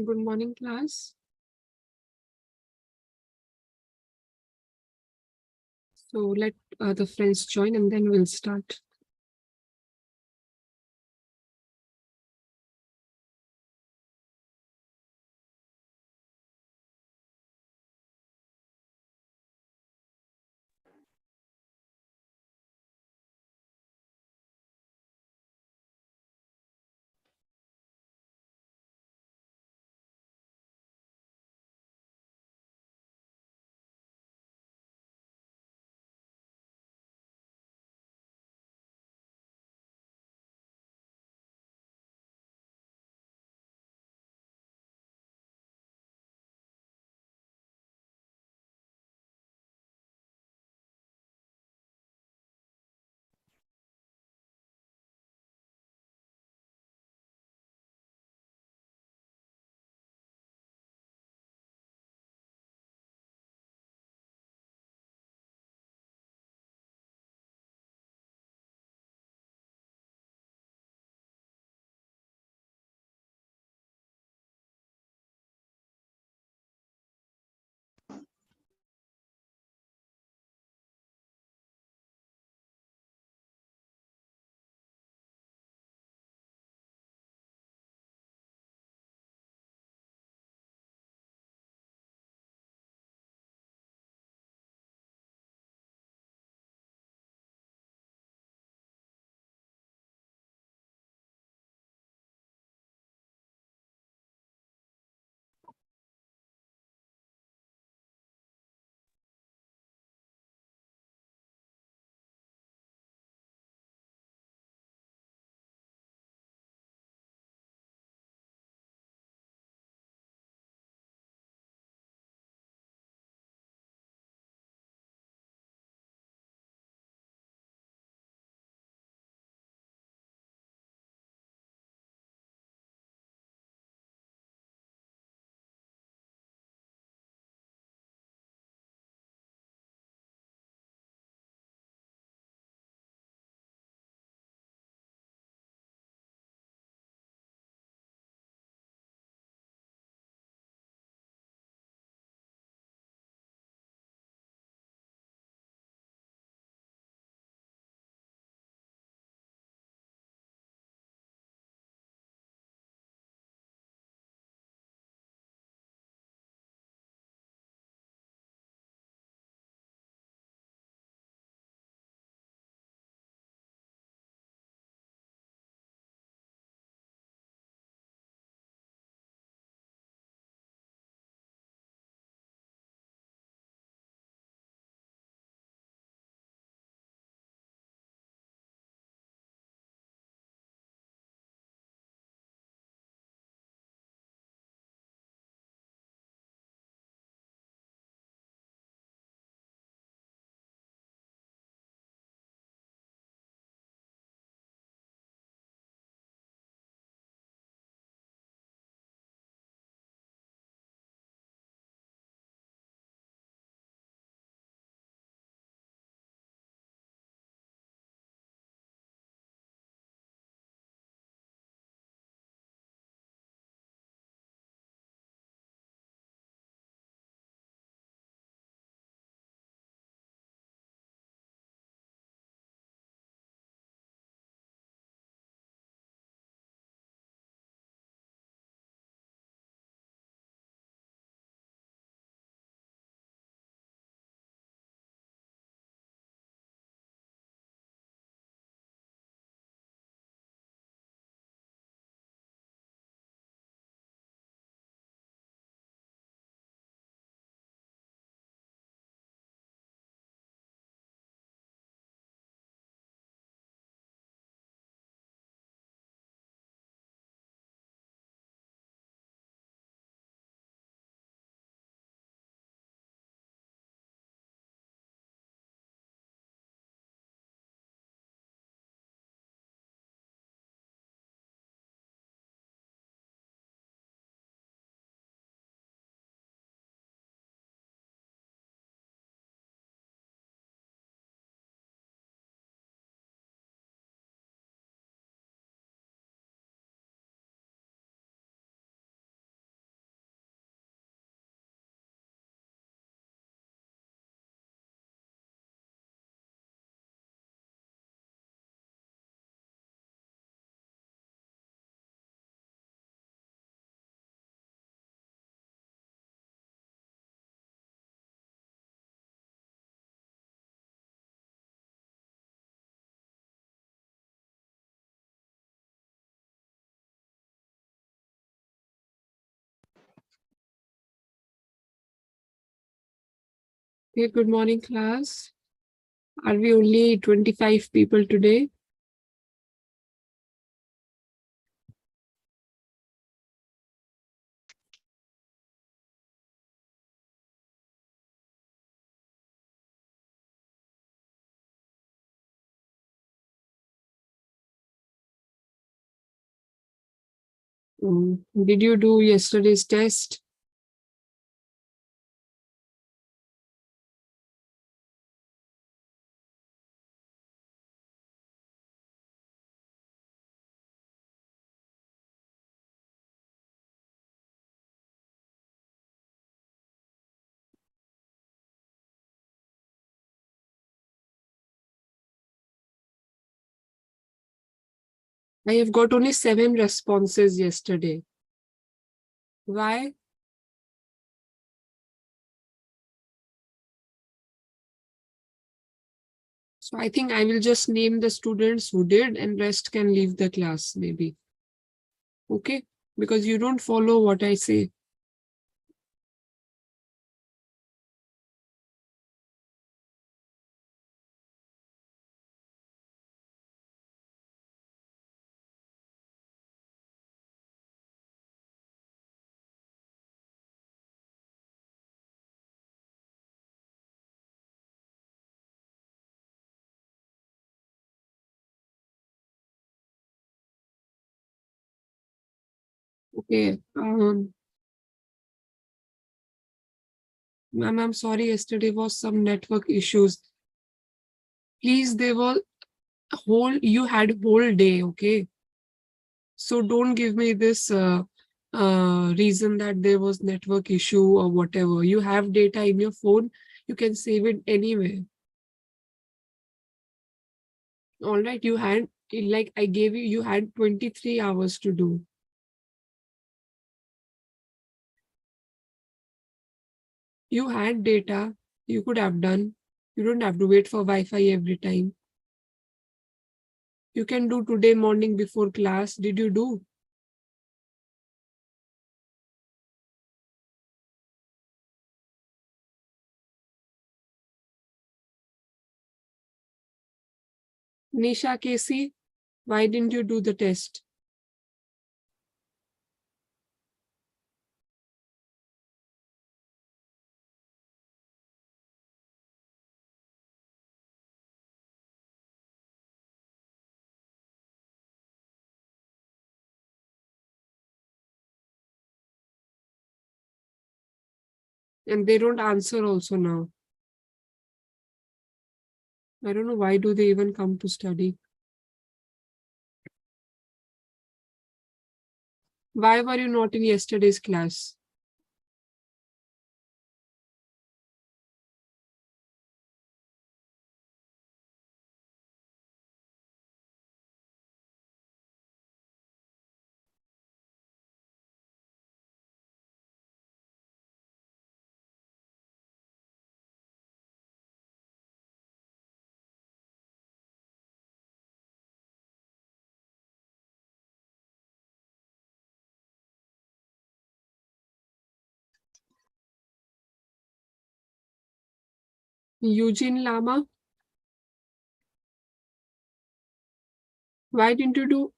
Good morning, class. So let the friends join and then we'll start. Okay, good morning, class. Are we only 25 people today? Did you do yesterday's test? I have got only 7 responses yesterday. Why? So I think I will just name the students who did and rest can leave the class maybe. Okay? Because you don't follow what I say. Okay. Ma'am, I'm sorry, yesterday was some network issues. Please, they were you had whole day, okay? So don't give me this reason that there was network issue or whatever. You have data in your phone, you can save it anywhere. All right, you had, like I gave you, you had 23 hours to do. You had data, you could have done. You don't have to wait for Wi-Fi every time. You can do today morning before class. Did you do? Nisha Casey, why didn't you do the test? And they don't answer also now. I don't know why do they even come to study. Why were you not in yesterday's class? Eugene Lama, why didn't you do?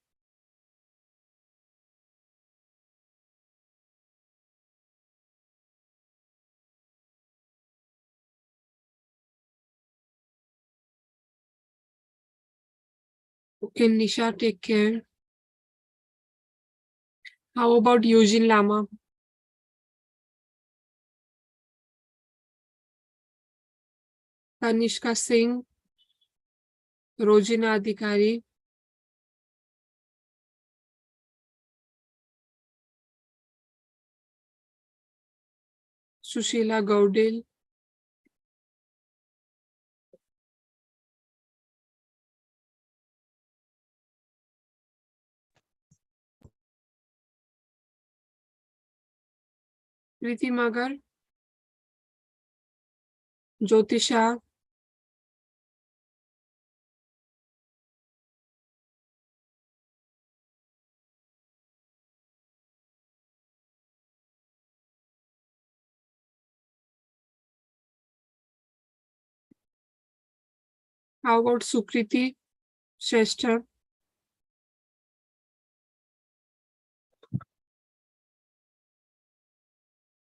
Okay, Nisha, take care. How about Eugene Lama? Tanishka Singh, Rojina Adhikari, Sushila Gaudil, Preeti Magar, Jyotisha, How about Sukriti Shrestha?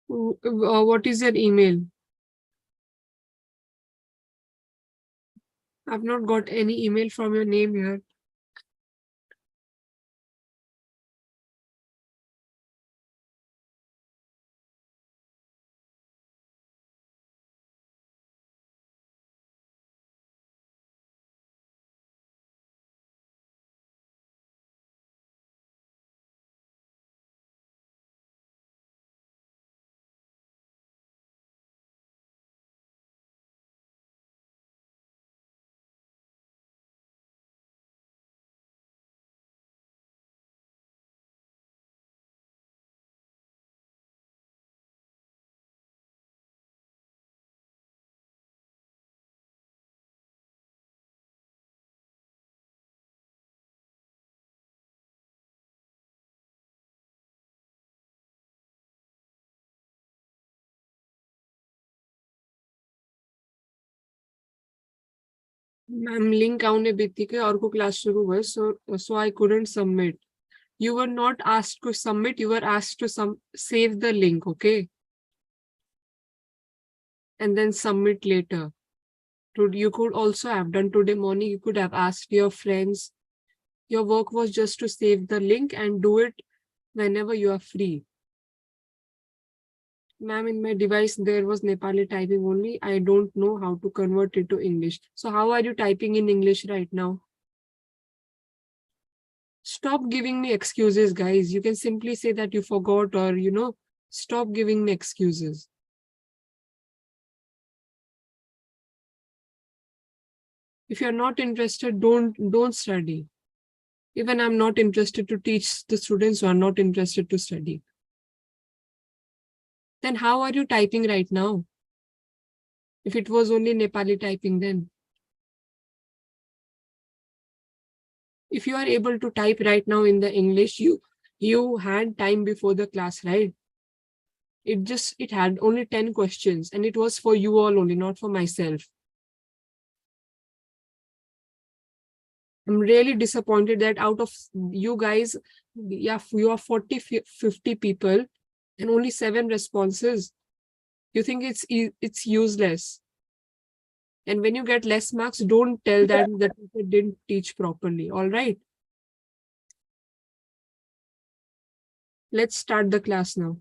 What is your email? I've not got any email from your name here. Ma'am link आउने बित्तिकै अर्को class सुरु भयो so I couldn't submit. You were not asked to submit, you were asked to save the link, okay? And then submit later. You could also have done today morning, you could have asked your friends. Your work was just to save the link and do it whenever you are free. Ma'am, in my device, there was Nepali typing only. I don't know how to convert it to English. So how are you typing in English right now? Stop giving me excuses, guys. You can simply say that you forgot or, stop giving me excuses. If you're not interested, don't study. Even I'm not interested to teach the students who are not interested to study. Then how are you typing right now? If it was only Nepali typing then. If you are able to type right now in the English, you had time before the class, right? It had only 10 questions and it was for you all only, not for myself. I'm really disappointed that out of you guys, yeah, you are 40, 50 people and only 7 responses. You think it's useless. And when you get less marks, don't tell that the teacher didn't teach properly. All right. Let's start the class now.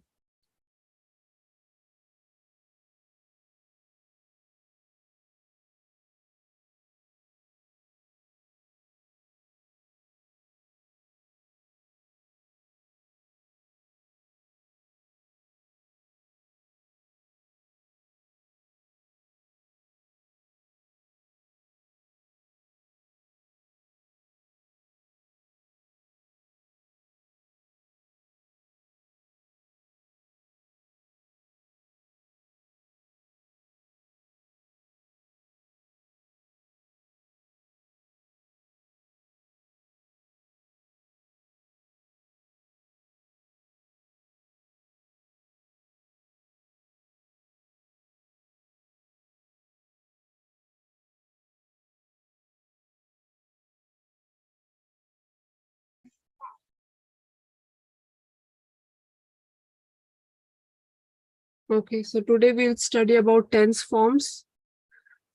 Okay, so today we'll study about tense forms.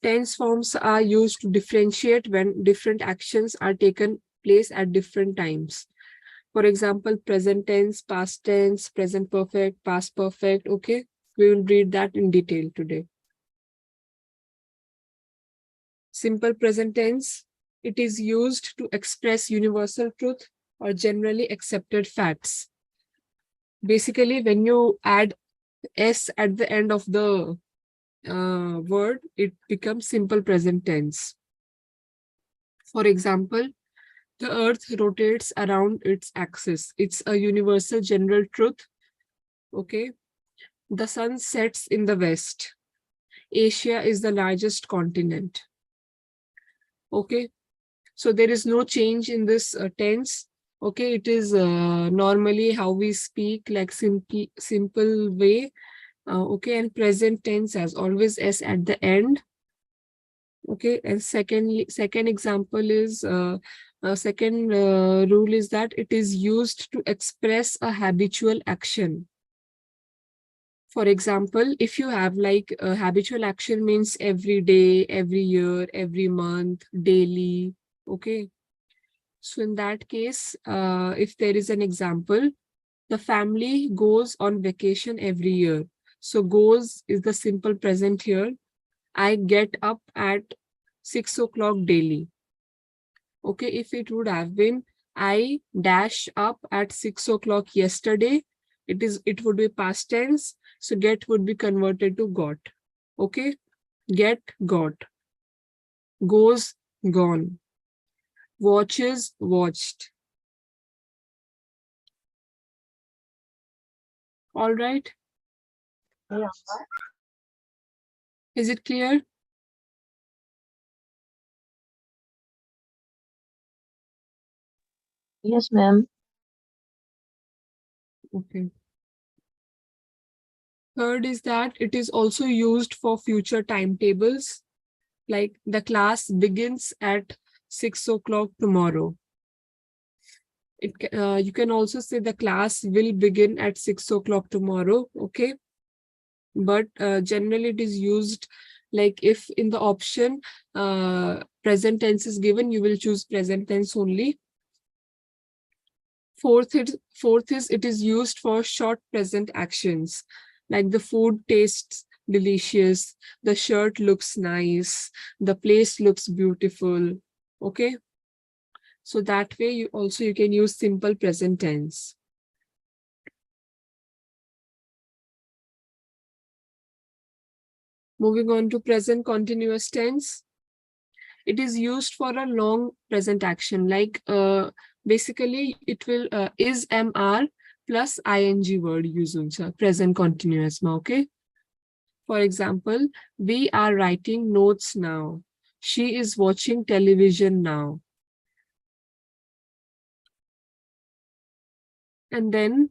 Tense forms are used to differentiate when different actions are taken place at different times. For example, present tense, past tense, present perfect, past perfect. Okay, we will read that in detail today. Simple present tense, it is used to express universal truth or generally accepted facts. Basically, when you add S at the end of the word, it becomes simple present tense. For example, the earth rotates around its axis. It's a universal general truth. Okay. The sun sets in the west. Asia is the largest continent. Okay. So there is no change in this tense. Okay. It is normally how we speak, like simple way. Okay. And present tense as always S at the end. Okay, and second example is second rule is that it is used to express a habitual action. For example, if you have like habitual action means every day, every year, every month, daily. Okay. So in that case, if there is an example, the family goes on vacation every year. So goes is the simple present here. I get up at 6 o'clock daily. Okay, if it would have been I dash up at 6 o'clock yesterday, it would be past tense. So get would be converted to got. Okay, get got, goes gone, watches watched. All right, Yeah. is it clear? Yes, ma'am. Okay. Third is that it is also used for future timetables, like the class begins at 6 o'clock tomorrow. You can also say the class will begin at 6 o'clock tomorrow. Okay, but generally it is used like if in the option present tense is given, you will choose present tense only. Fourth is it is used for short present actions, like the food tastes delicious, the shirt looks nice, the place looks beautiful. Okay, so that way you can use simple present tense. Moving on to present continuous tense. It is used for a long present action, like basically it will is mr plus ing word used, present continuous ma. Okay, for example, we are writing notes now, she is watching television now. And then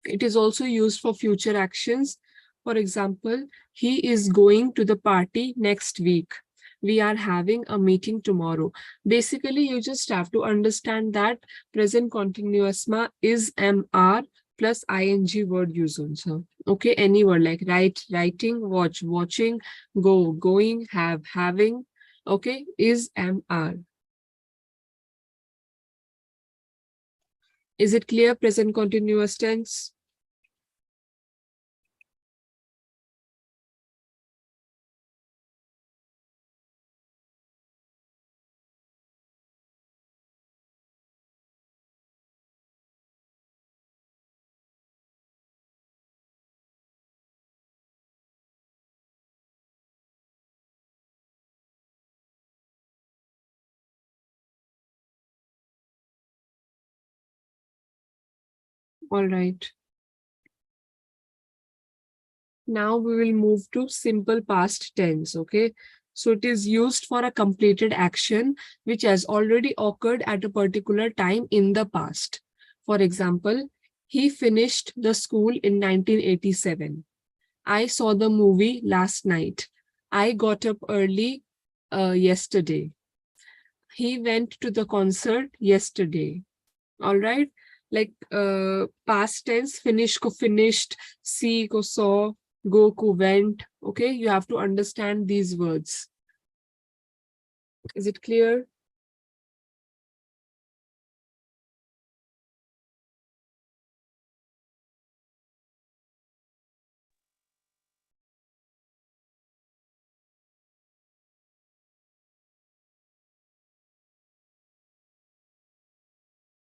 it is also used for future actions. For example, he is going to the party next week. We are having a meeting tomorrow. Basically, you just have to understand that present continuous ma is mr plus ing word used. So, okay, any word like write, writing, watch, watching, go, going, have, having. Okay, is mr. Is it clear? Present continuous tense. All right. Now we will move to simple past tense. Okay. So it is used for a completed action which has already occurred at a particular time in the past. For example, he finished the school in 1987. I saw the movie last night. I got up early yesterday. He went to the concert yesterday. All right. Like past tense, finish ko finished, see ko saw, go ko went. Okay, you have to understand these words. Is it clear?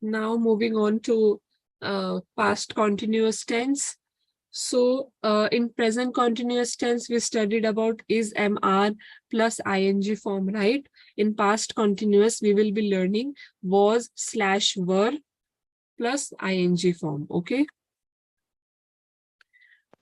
Now moving on to past continuous tense. So in present continuous tense, we studied about is mr plus ing form, right? In past continuous, we will be learning was slash were plus ing form. Okay.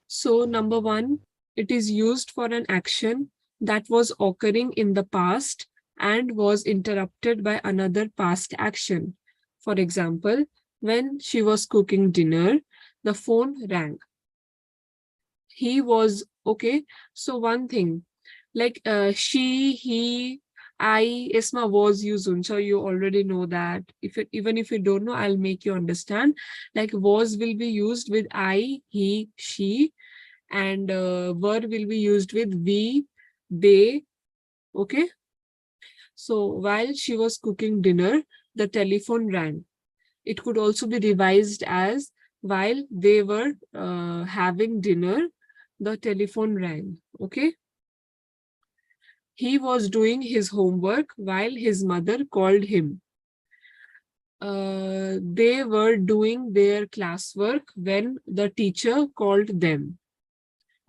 So number one, it is used for an action that was occurring in the past and was interrupted by another past action. For example, when she was cooking dinner, the phone rang. He was, okay, so one thing, Like she, he, I, Isma, was, you, Zuncha, you already know that. Even if you don't know, I'll make you understand. Like was will be used with I, he, she, and were will be used with we, they. Okay. So while she was cooking dinner, the telephone rang. It could also be revised as while they were having dinner, the telephone rang. Okay. He was doing his homework while his mother called him. They were doing their classwork when the teacher called them.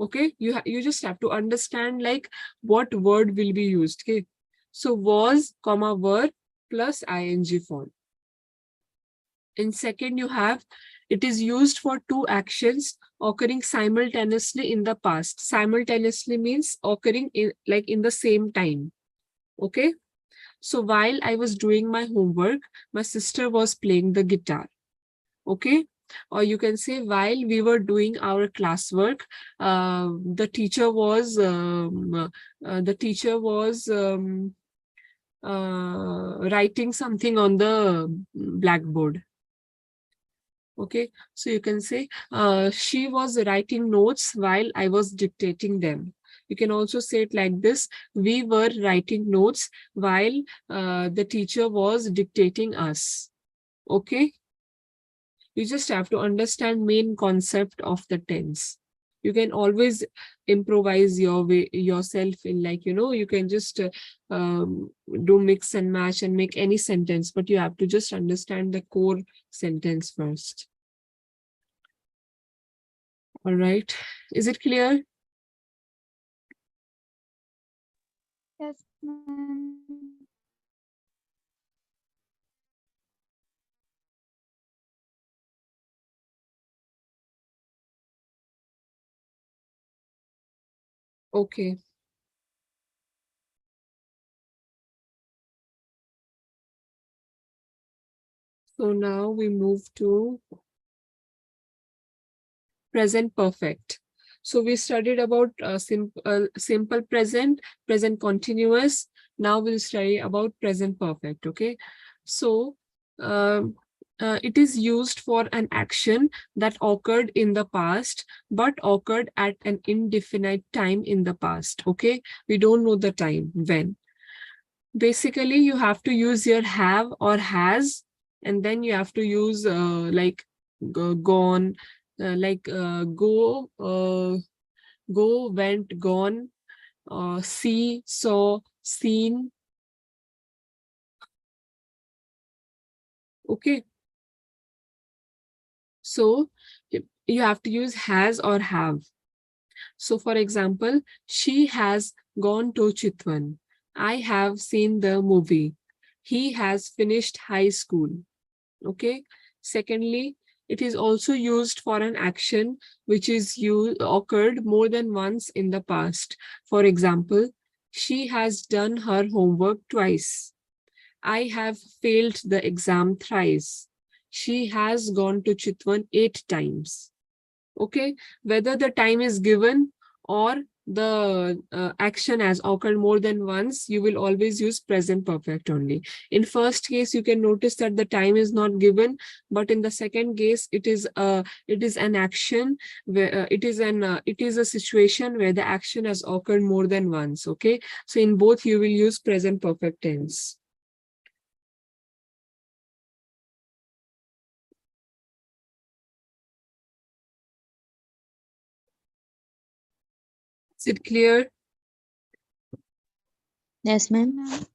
Okay, you just have to understand like what word will be used. Okay, so was, comma, were plus ing form. In second, you have it is used for two actions occurring simultaneously in the past. Simultaneously means occurring in the same time. Okay. So while I was doing my homework, my sister was playing the guitar. Okay. Or you can say while we were doing our classwork, the teacher was writing something on the blackboard. Okay, so you can say she was writing notes while I was dictating them. You can also say it like this: we were writing notes while the teacher was dictating us. Okay, you just have to understand main concept of the tense. You can always improvise your way yourself in, like, you can just do mix and match and make any sentence, but you have to just understand the core sentence first. All right. Is it clear? Yes, ma'am. Okay. So now we move to present perfect. So we studied about simple present, present continuous. Now we'll study about present perfect. Okay. So um, it is used for an action that occurred in the past, but occurred at an indefinite time in the past. Okay. We don't know the time when. Basically, you have to use your have or has, and then you have to use gone, go, went, gone, see, saw, seen. Okay, so you have to use has or have. So for example, she has gone to Chitwan. I have seen the movie. He has finished high school. Okay. Secondly, it is also used for an action which is occurred more than once in the past. For example, she has done her homework twice. I have failed the exam thrice. She has gone to Chitwan 8 times. Okay, whether the time is given or the action has occurred more than once, you will always use present perfect only. In first case, you can notice that the time is not given, but in the second case, it is an action where it is a situation where the action has occurred more than once. Okay, so in both you will use present perfect tense. Is it clear? Yes, ma'am. Ma'am.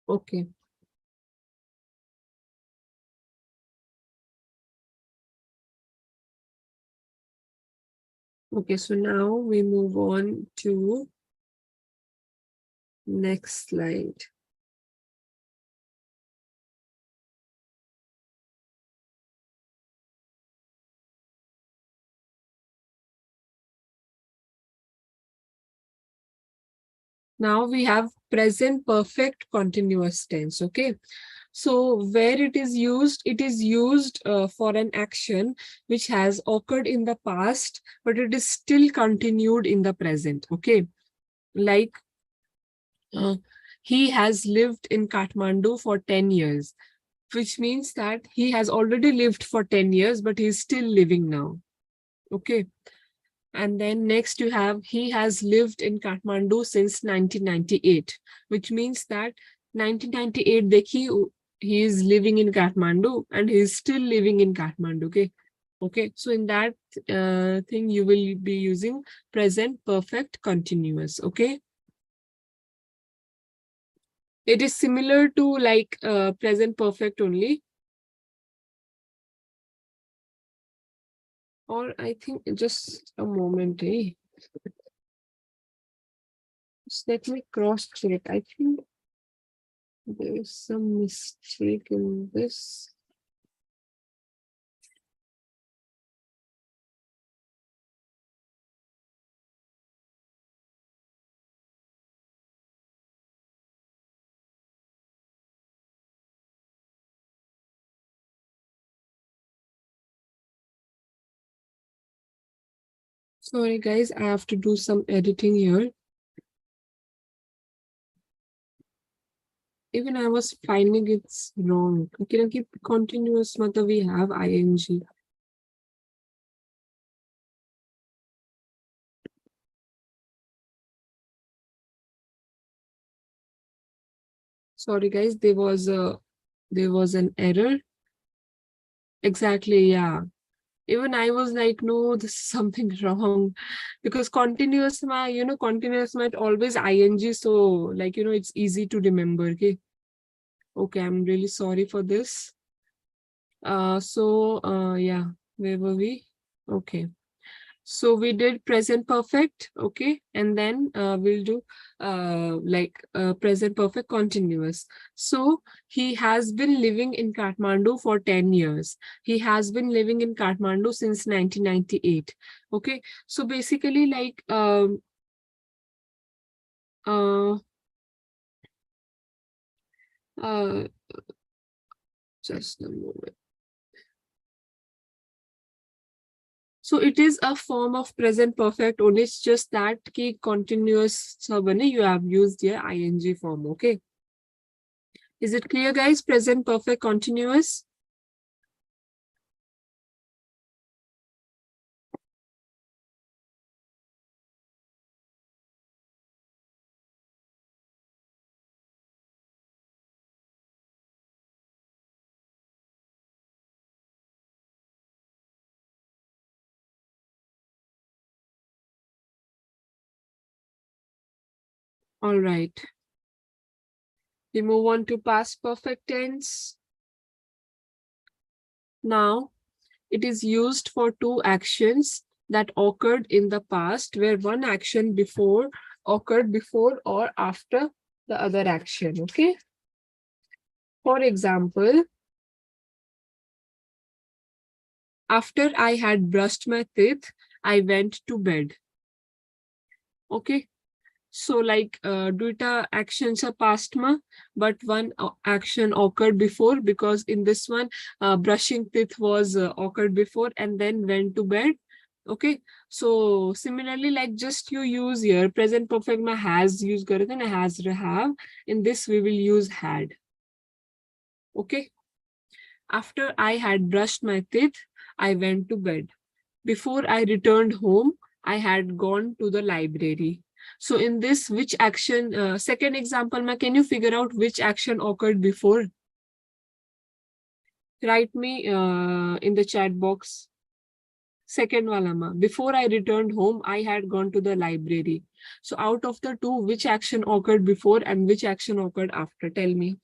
Okay. Okay, so now we move on to next slide. Now we have present perfect continuous tense. Okay. So where it is used for an action which has occurred in the past, but it is still continued in the present. Okay. Like uh, he has lived in Kathmandu for 10 years, which means that he has already lived for 10 years, but he's still living now. Okay. And then next you have, he has lived in Kathmandu since 1998, which means that 1998, dekhi, he is living in Kathmandu and he is still living in Kathmandu. Okay. Okay. So in that thing, you will be using present perfect continuous. Okay. It is similar to like present perfect only. Or I think just a moment. Just let me cross check. I think there is some mistake in this. Sorry, guys, I have to do some editing here. Even I was finding it's wrong. Can I keep continuous mother we have ing. Sorry, guys, there was an error. Exactly, yeah. Even I was like, no, this is something wrong. Because continuous continuous might always ing, so like it's easy to remember. Okay, I'm really sorry for this. Yeah, where were we? Okay. So we did present perfect, okay, and then we'll do present perfect continuous. So he has been living in Kathmandu for 10 years. He has been living in Kathmandu since 1998. Okay, so basically uh, uh, just a moment. So it is a form of present perfect only. It's just that ki continuous sabane you have used here ing form. Okay. Is it clear, guys? Present perfect continuous. All right. We move on to past perfect tense. Now, it is used for two actions that occurred in the past, where one action before occurred before or after the other action. Okay. For example, after I had brushed my teeth, I went to bed. Okay. So like duita actions are past ma, but one action occurred before, because in this one brushing teeth was occurred before and then went to bed. Okay. So similarly, like just you use here present perfect ma has use kare the na, has have. In this we will use had. Okay. After I had brushed my teeth, I went to bed. Before I returned home, I had gone to the library. So in this, which action, second example, can you figure out which action occurred before? Write me in the chat box. Second wala ma. Before I returned home, I had gone to the library. So out of the two, which action occurred before and which action occurred after? Tell me.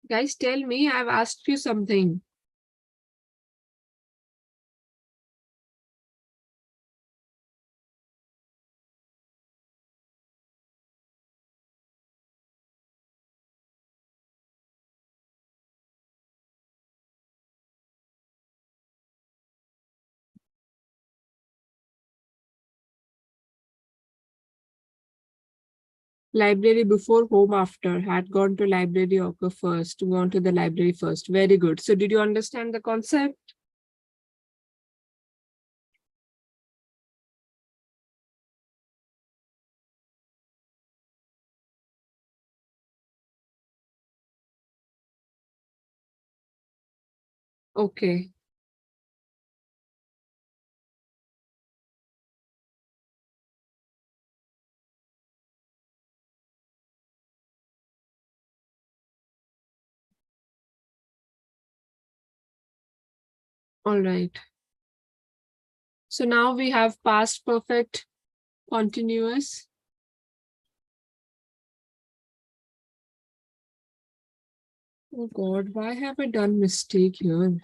Guys, tell me, I've asked you something. Library before, home after. Had gone to library, occur first. Gone to the library first. Very good. So did you understand the concept? Okay. All right. So now we have past perfect continuous. Oh God, why have I done mistake here?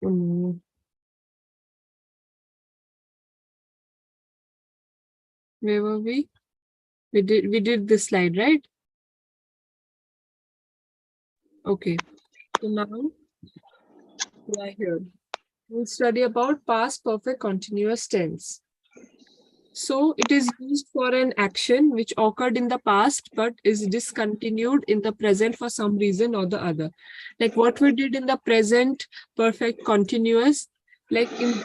Oh no. Where were we? We did this slide, right? Okay. So now we are here. We'll study about past perfect continuous tense. So it is used for an action which occurred in the past but is discontinued in the present for some reason or the other. Like what we did in the present perfect continuous, like in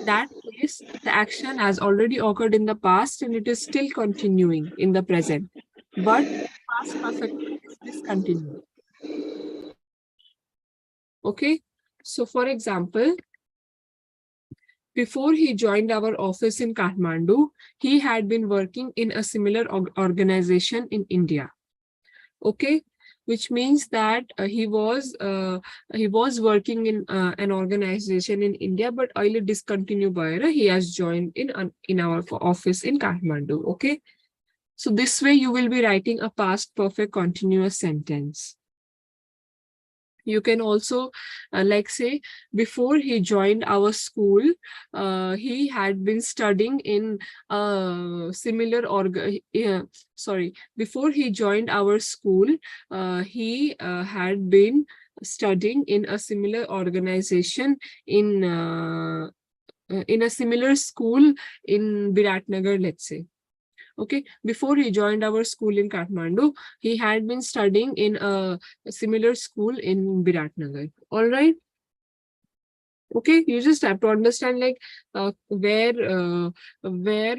that case, the action has already occurred in the past and it is still continuing in the present. But past perfect is discontinued. Okay. So for example, before he joined our office in Kathmandu, he had been working in a similar organization in India. Okay, which means that he was working in an organization in India, but early discontinued by he has joined in our office in Kathmandu. Okay, so this way you will be writing a past perfect continuous sentence. You can also like say before he joined our school, he had been studying in similar before he joined our school, he had been studying in a similar organization in a similar school in Biratnagar, let's say. Okay, before he joined our school in Kathmandu, he had been studying in a similar school in Biratnagar. All right. Okay, you just have to understand like where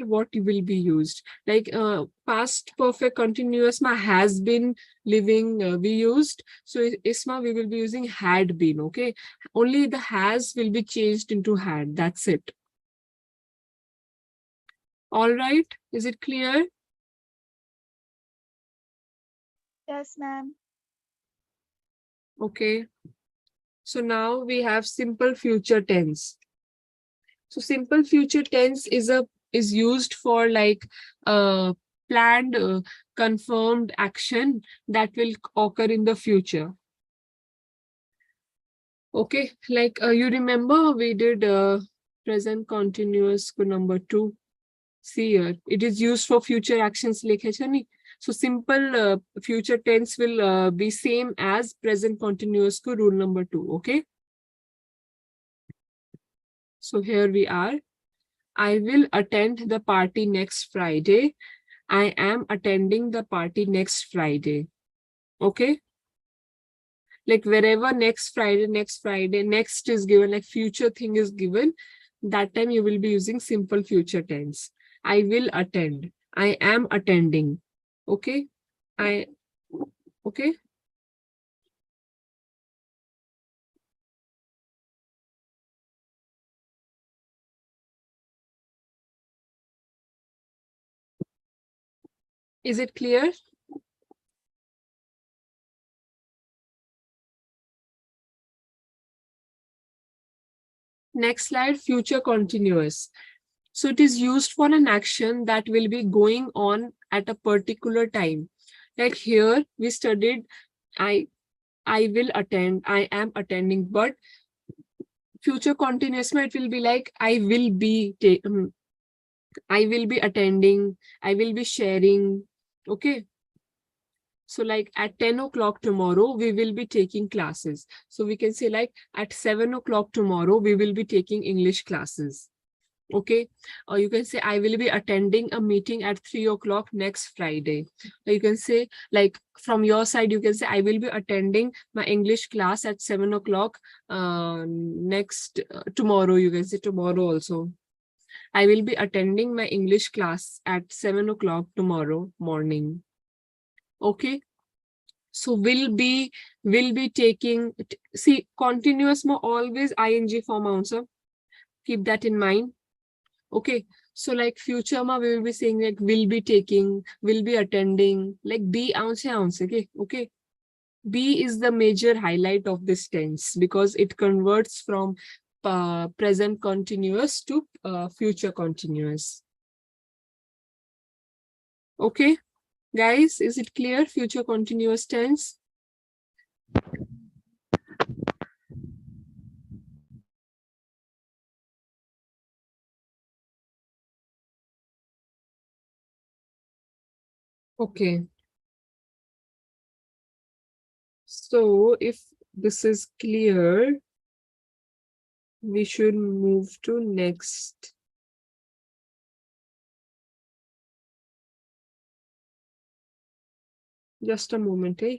what will be used. Like past perfect continuous ma has been living we used. So isma we will be using had been. Okay, only the has will be changed into had. That's it. All right, is it clear? Yes, ma'am. Okay. So now we have simple future tense. So simple future tense is used for like planned confirmed action that will occur in the future. Okay, like you remember we did present continuous को number 2. See here, it is used for future actions likhe chha nahi. So simple future tense will be same as present continuous ko rule number 2. Okay. So here we are. I will attend the party next Friday. I am attending the party next Friday. Okay. Like wherever next Friday, next is given, like future thing is given, that time you will be using simple future tense. I will attend. I am attending. Okay. Okay. Is it clear? Next slide, future continuous. So it is used for an action that will be going on at a particular time. Like here we studied, I will attend, I am attending, but future continuous it will be like I will be attending, I will be sharing. Okay. So like at 10 o'clock tomorrow, we will be taking classes. So we can say like at 7 o'clock tomorrow, we will be taking English classes. Okay. Or you can say, I will be attending a meeting at 3 o'clock next Friday. Or you can say, like from your side, you can say, I will be attending my English class at 7 o'clock next tomorrow. You can say tomorrow also. I will be attending my English class at 7 o'clock tomorrow morning. Okay. So will be taking, see, continuous mo always ing form answer. Keep that in mind. Okay. So like future ma we will be saying like will be taking, will be attending, like be ounce, okay. Okay. Be is the major highlight of this tense because it converts from present continuous to future continuous. Okay, guys, is it clear? Future continuous tense. Okay. So if this is clear, we should move to next. Just a moment, eh?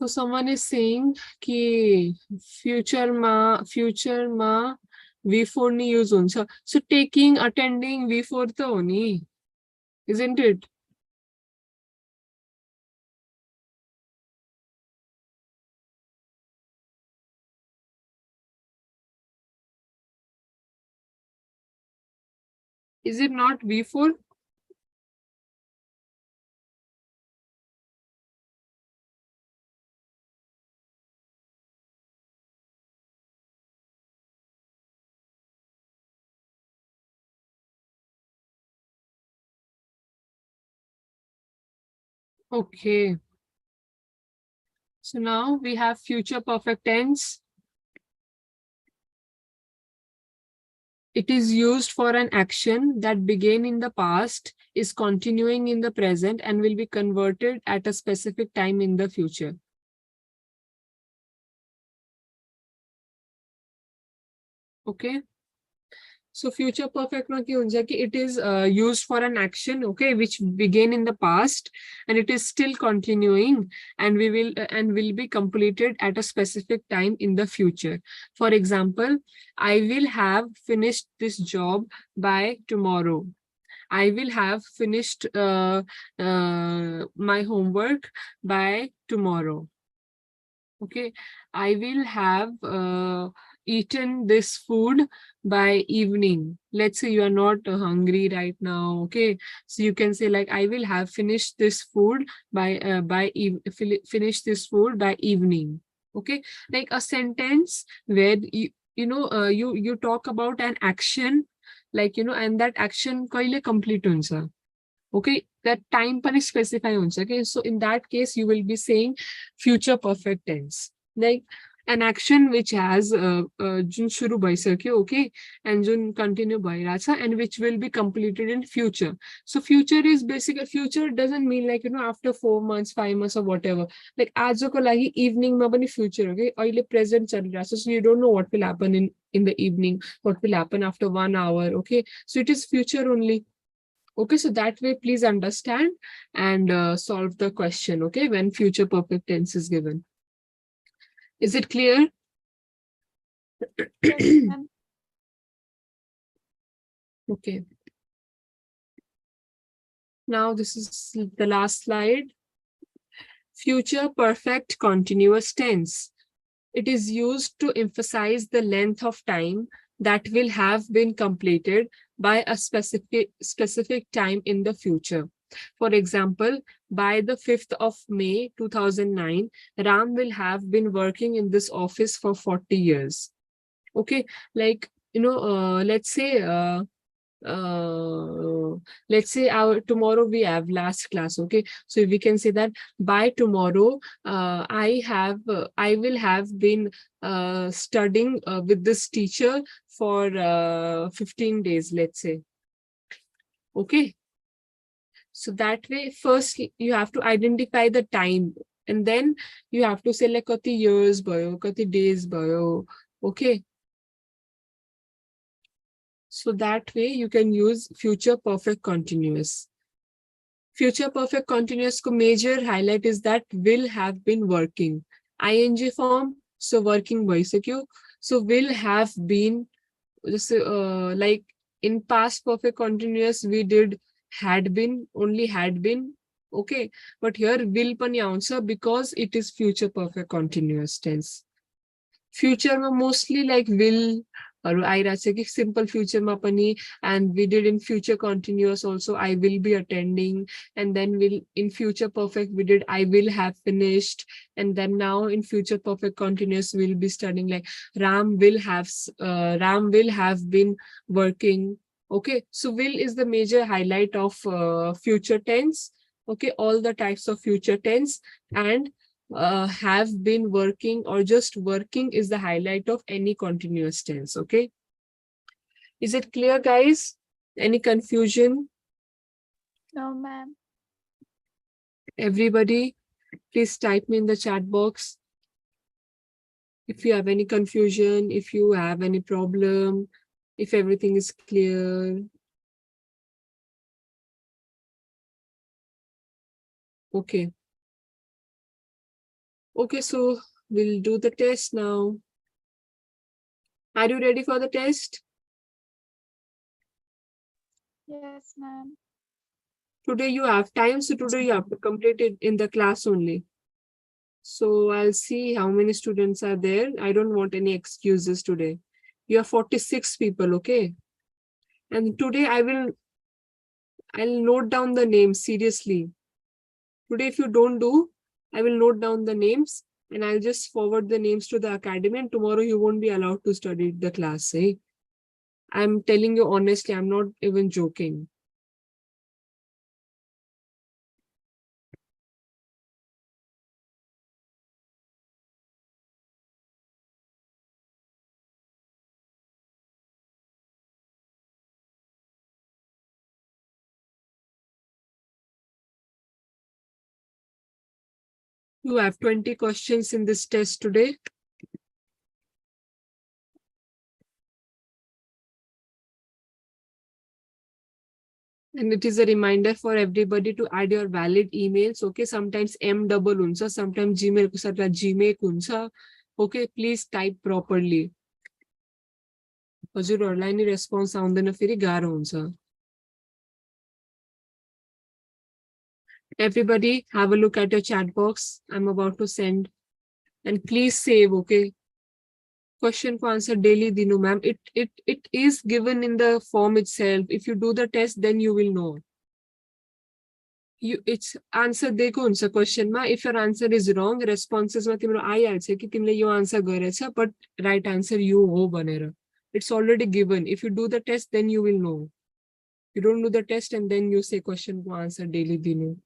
So someone is saying कि future ma V4 ni use huncha. So taking, attending V4 to ho ni, isn't it? Is it not V4? Okay. So now we have future perfect tense. It is used for an action that began in the past, is continuing in the present, and will be converted at a specific time in the future. Okay. So future perfect में क्या होगा कि it is used for an action, okay, which began in the past and it is still continuing and will be completed at a specific time in the future. For example, I will have finished this job by tomorrow. I will have finished my homework by tomorrow. Okay, I will have eaten this food by evening. Let's say you are not hungry right now. Okay, so you can say like I will have finished this food finish this food by evening. Okay, like a sentence where you talk about an action, like and that action kaile complete huncha. Okay, that time pani specify huncha. Okay, so in that case you will be saying future perfect tense, like an action which has jun shuru bhaisakyo, okay, and jun continue bhairacha and which will be completed in future. So future is basically, future doesn't mean like after 4 months 5 months or whatever. Like ajko lagi evening ma pani future, okay, aile present chal raha, so you don't know what will happen in the evening, what will happen after 1 hour. Okay, so it is future only. Okay, so that way, please understand and solve the question, okay, when future perfect tense is given. Is it clear? Yes, ma'am. Okay. Now, this is the last slide. Future perfect continuous tense. It is used to emphasize the length of time that will have been completed by a specific time in the future. For example, by the 5th of May 2009, Ram will have been working in this office for 40 years. Okay, like, let's say let's say our tomorrow we have last class, okay? So we can say that by tomorrow, I will have been studying with this teacher for 15 days, let's say. Okay. So that way, first you have to identify the time, and then you have to say like kati years bhayo, kati days bhayo. Okay. So that way you can use future perfect continuous. Future perfect continuous ko major highlight is that will have been working. ING form, so working bhaisakyo. So will have been, just like in past perfect continuous we did had been, only had been. Okay, but here will pani answer because it is future perfect continuous tense. Future ma mostly like will or I simple future ma pani, and we did in future continuous also I will be attending, and then will in future perfect we did I will have finished, and then now in future perfect continuous we'll be studying like Ram will have been working. Okay, so will is the major highlight of future tense. Okay, all the types of future tense, and have been working or just working is the highlight of any continuous tense. Okay. Is it clear, guys? Any confusion? No, ma'am. Everybody, please type me in the chat box if you have any confusion, if you have any problem, if everything is clear. Okay. Okay, so we'll do the test now. Are you ready for the test? Yes, ma'am. Today you have time, so today you have to complete it in the class only. So I'll see how many students are there. I don't want any excuses today. You are 46 people, okay? And today I'll note down the names seriously. Today, if you don't do, I will note down the names and I'll just forward the names to the academy, and tomorrow you won't be allowed to study the class, eh? I'm telling you honestly, I'm not even joking. You have 20 questions in this test today. And it is a reminder for everybody to add your valid emails. Okay, sometimes M double unsa, sometimes Gmail kusatla Gmail kunsa. Okay, please type properly. हजुर online response आउँदैन फेरि गाह्रो हुन्छ. Everybody have a look at your chat box. I'm about to send, and please save. Okay, question को answer daily dinu ma'am. It is given in the form itself. If you do the test, then you will know. It's answer दिएको हुन्छ question मा. If your answer is wrong, responses मा तिम्रो आइहाल्छ कि तिमीले यो answer गरेछ, but right answer यो हो भनेर. It's already given. If you do the test, then you will know. You don't do the test and then you say question को answer daily dinu.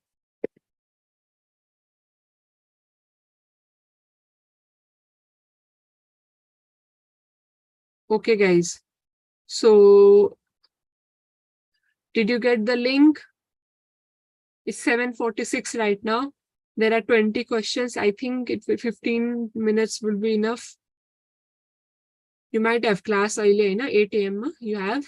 Okay, guys. So, did you get the link? It's 7:46 right now. There are 20 questions. I think 15 minutes will be enough. You might have class early, 8 a.m. You have.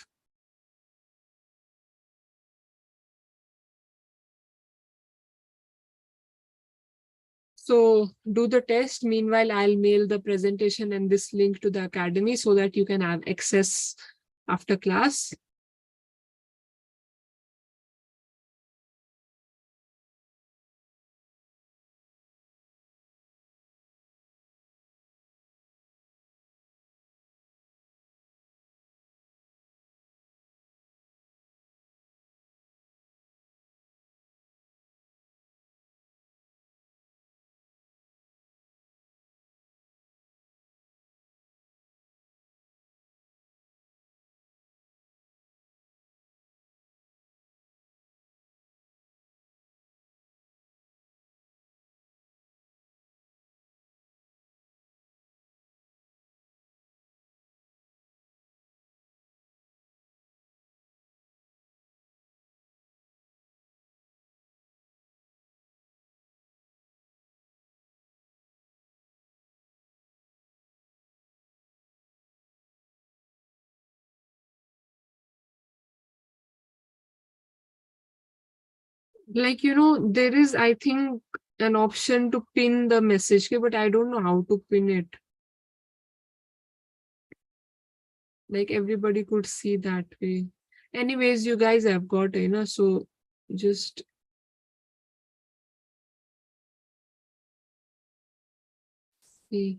So do the test. Meanwhile, I'll mail the presentation and this link to the academy so that you can have access after class. Like, you know, there is, I think, an option to pin the message, okay, but I don't know how to pin it. Like everybody could see that way. Anyways, you guys have got, so just see.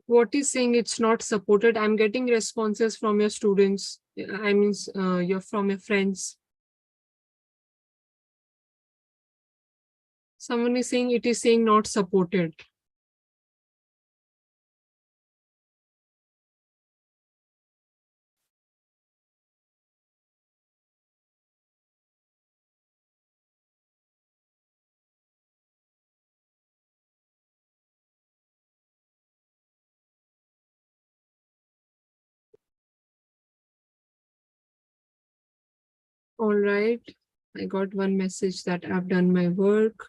What is saying it's not supported? I'm getting responses from your students. I mean, you're from your friends. Someone is saying it is saying not supported. All right. I got one message that I've done my work.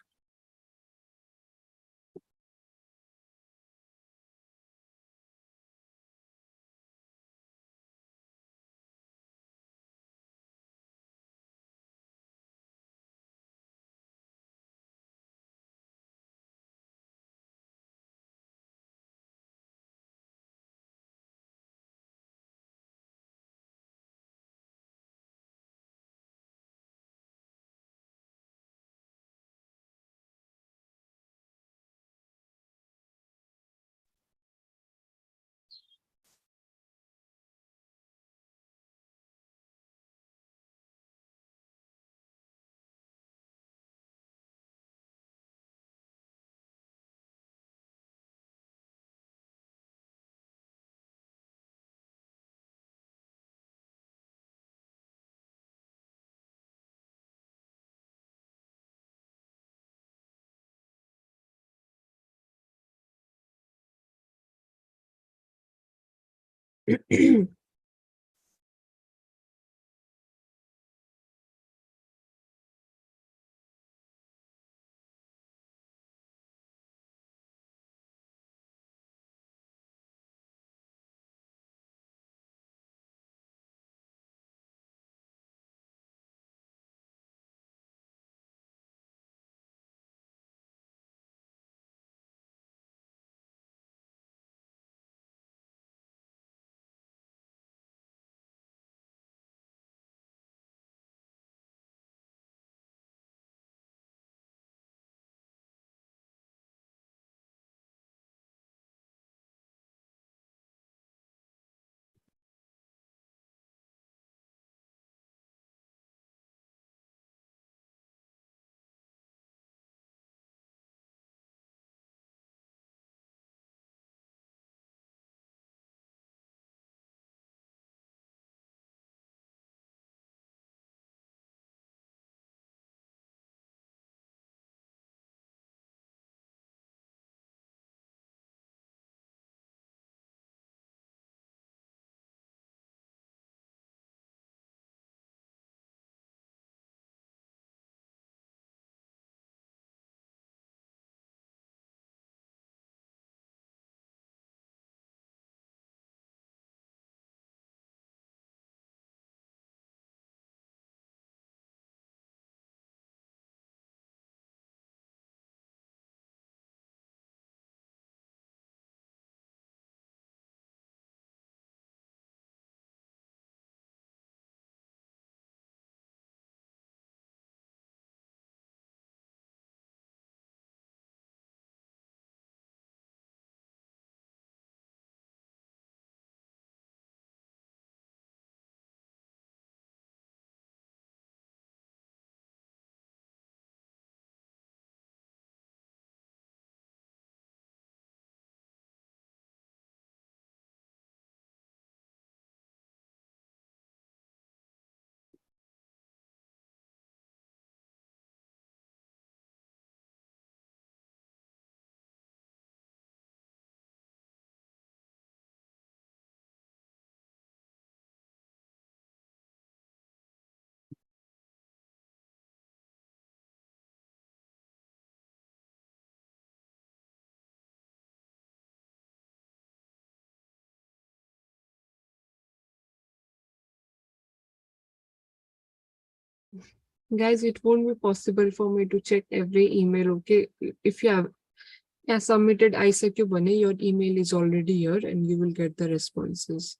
Guys, it won't be possible for me to check every email, okay? If you have submitted ISAQ Bane, your email is already here and you will get the responses.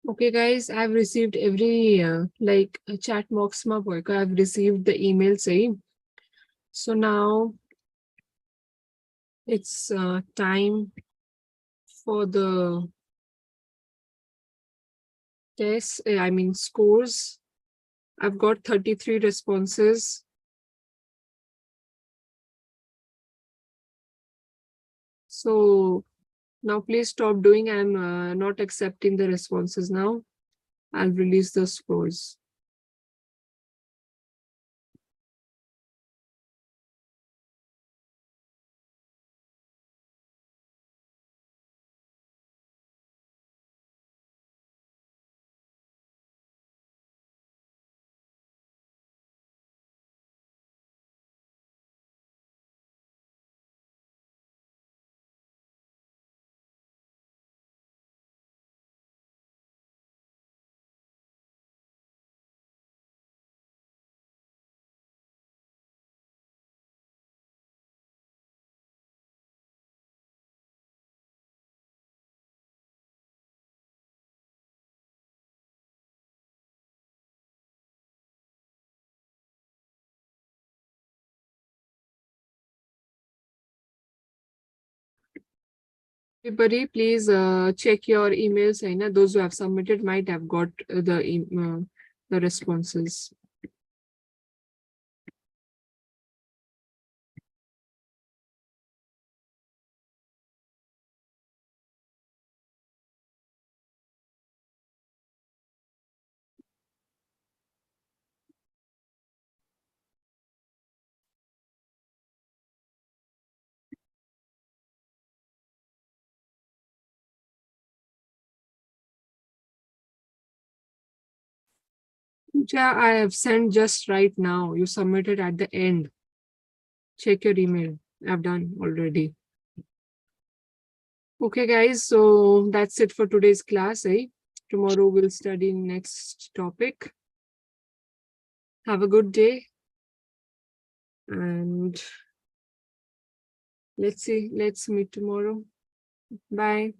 Okay, guys, I've received every like chat box ma boyka. I've received the email saying. So now it's time for the test. I mean scores. I've got 33 responses. So now please stop doing. I'm not accepting the responses now. I'll release the scores. Everybody, please check your emails. Aina. Those who have submitted might have got the responses. Pooja, I have sent just right now. You submitted at the end. Check your email. I've done already. Okay, guys. So that's it for today's class. Tomorrow we'll study next topic. Have a good day. And let's see. Let's meet tomorrow. Bye.